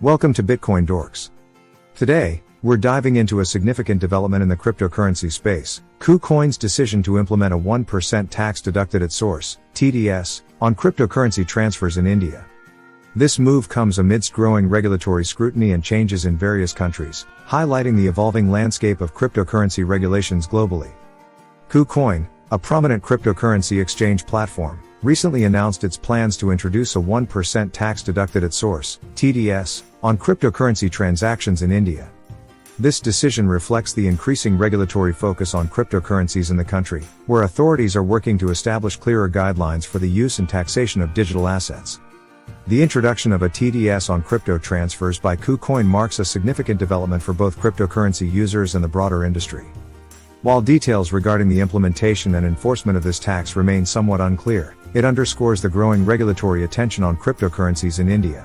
Welcome to BitcoinDorks. Today, we're diving into a significant development in the cryptocurrency space, KuCoin's decision to implement a 1% tax deducted at source, TDS, on cryptocurrency transfers in India. This move comes amidst growing regulatory scrutiny and changes in various countries, highlighting the evolving landscape of cryptocurrency regulations globally. KuCoin, a prominent cryptocurrency exchange platform, recently announced its plans to introduce a 1% tax deducted at source, TDS, on cryptocurrency transactions in India. This decision reflects the increasing regulatory focus on cryptocurrencies in the country, where authorities are working to establish clearer guidelines for the use and taxation of digital assets. The introduction of a TDS on crypto transfers by KuCoin marks a significant development for both cryptocurrency users and the broader industry. While details regarding the implementation and enforcement of this tax remain somewhat unclear, it underscores the growing regulatory attention on cryptocurrencies in India.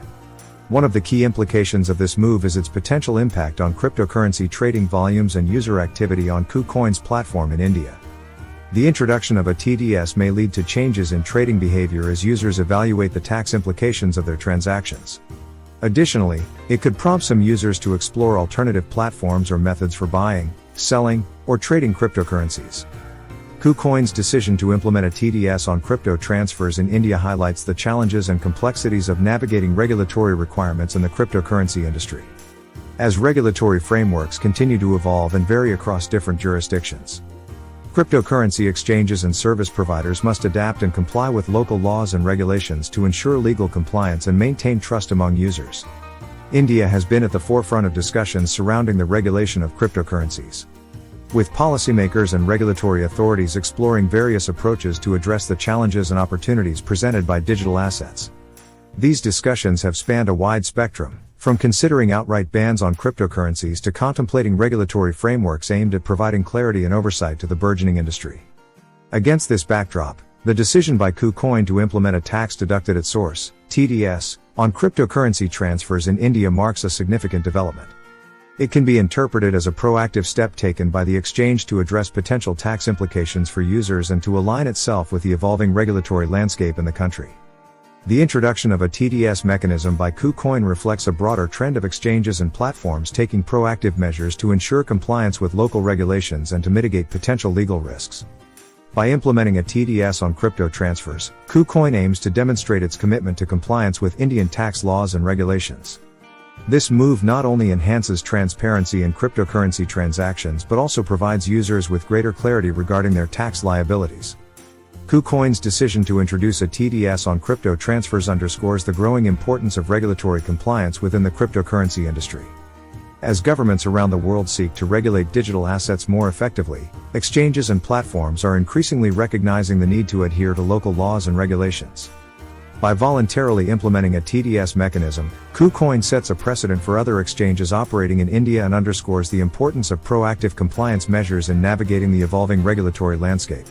One of the key implications of this move is its potential impact on cryptocurrency trading volumes and user activity on KuCoin's platform in India. The introduction of a TDS may lead to changes in trading behavior as users evaluate the tax implications of their transactions. Additionally, it could prompt some users to explore alternative platforms or methods for buying, selling, or trading cryptocurrencies. KuCoin's decision to implement a TDS on crypto transfers in India highlights the challenges and complexities of navigating regulatory requirements in the cryptocurrency industry. As regulatory frameworks continue to evolve and vary across different jurisdictions, cryptocurrency exchanges and service providers must adapt and comply with local laws and regulations to ensure legal compliance and maintain trust among users. India has been at the forefront of discussions surrounding the regulation of cryptocurrencies, with policymakers and regulatory authorities exploring various approaches to address the challenges and opportunities presented by digital assets. These discussions have spanned a wide spectrum, from considering outright bans on cryptocurrencies to contemplating regulatory frameworks aimed at providing clarity and oversight to the burgeoning industry. Against this backdrop, the decision by KuCoin to implement a tax deducted at source, TDS, on cryptocurrency transfers in India marks a significant development. It can be interpreted as a proactive step taken by the exchange to address potential tax implications for users and to align itself with the evolving regulatory landscape in the country. The introduction of a TDS mechanism by KuCoin reflects a broader trend of exchanges and platforms taking proactive measures to ensure compliance with local regulations and to mitigate potential legal risks. By implementing a TDS on crypto transfers, KuCoin aims to demonstrate its commitment to compliance with Indian tax laws and regulations. This move not only enhances transparency in cryptocurrency transactions but also provides users with greater clarity regarding their tax liabilities. KuCoin's decision to introduce a TDS on crypto transfers underscores the growing importance of regulatory compliance within the cryptocurrency industry. As governments around the world seek to regulate digital assets more effectively, exchanges and platforms are increasingly recognizing the need to adhere to local laws and regulations. By voluntarily implementing a TDS mechanism, KuCoin sets a precedent for other exchanges operating in India and underscores the importance of proactive compliance measures in navigating the evolving regulatory landscape.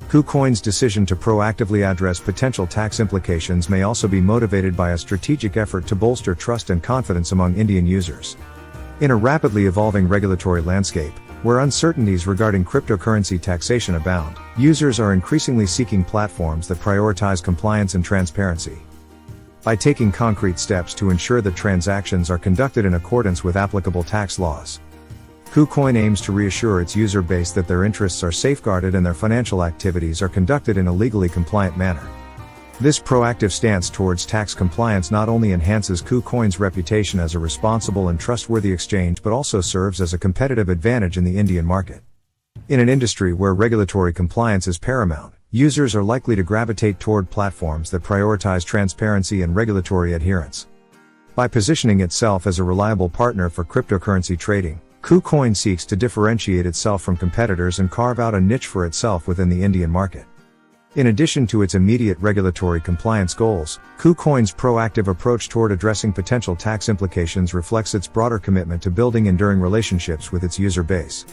KuCoin's decision to proactively address potential tax implications may also be motivated by a strategic effort to bolster trust and confidence among Indian users. In a rapidly evolving regulatory landscape, where uncertainties regarding cryptocurrency taxation abound, users are increasingly seeking platforms that prioritize compliance and transparency. By taking concrete steps to ensure that transactions are conducted in accordance with applicable tax laws, KuCoin aims to reassure its user base that their interests are safeguarded and their financial activities are conducted in a legally compliant manner. This proactive stance towards tax compliance not only enhances KuCoin's reputation as a responsible and trustworthy exchange but also serves as a competitive advantage in the Indian market. In an industry where regulatory compliance is paramount, users are likely to gravitate toward platforms that prioritize transparency and regulatory adherence. By positioning itself as a reliable partner for cryptocurrency trading, KuCoin seeks to differentiate itself from competitors and carve out a niche for itself within the Indian market. In addition to its immediate regulatory compliance goals, KuCoin's proactive approach toward addressing potential tax implications reflects its broader commitment to building enduring relationships with its user base.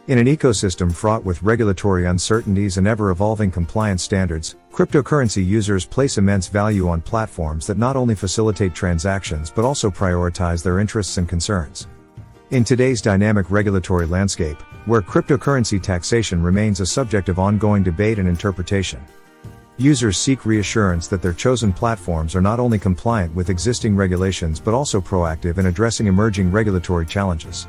In an ecosystem fraught with regulatory uncertainties and ever-evolving compliance standards, cryptocurrency users place immense value on platforms that not only facilitate transactions but also prioritize their interests and concerns. In today's dynamic regulatory landscape, where cryptocurrency taxation remains a subject of ongoing debate and interpretation, Users seek reassurance that their chosen platforms are not only compliant with existing regulations but also proactive in addressing emerging regulatory challenges.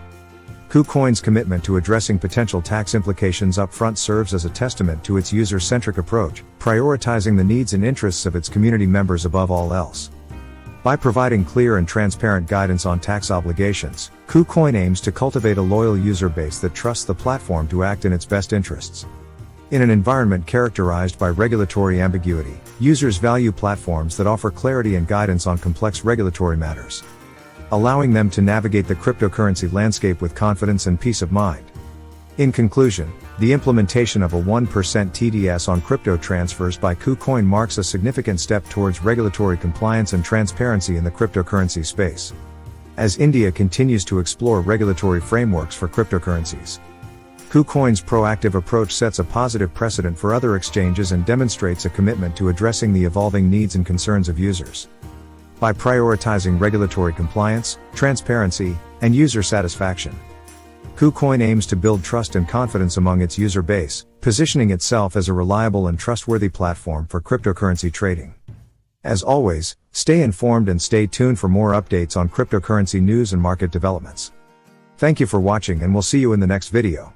KuCoin's commitment to addressing potential tax implications upfront serves as a testament to its user-centric approach, prioritizing the needs and interests of its community members above all else. By providing clear and transparent guidance on tax obligations, KuCoin aims to cultivate a loyal user base that trusts the platform to act in its best interests. In an environment characterized by regulatory ambiguity, users value platforms that offer clarity and guidance on complex regulatory matters, allowing them to navigate the cryptocurrency landscape with confidence and peace of mind. In conclusion, the implementation of a 1% TDS on crypto transfers by KuCoin marks a significant step towards regulatory compliance and transparency in the cryptocurrency space. As India continues to explore regulatory frameworks for cryptocurrencies, KuCoin's proactive approach sets a positive precedent for other exchanges and demonstrates a commitment to addressing the evolving needs and concerns of users. By prioritizing regulatory compliance, transparency, and user satisfaction, KuCoin aims to build trust and confidence among its user base, positioning itself as a reliable and trustworthy platform for cryptocurrency trading. As always, stay informed and stay tuned for more updates on cryptocurrency news and market developments. Thank you for watching, and we'll see you in the next video.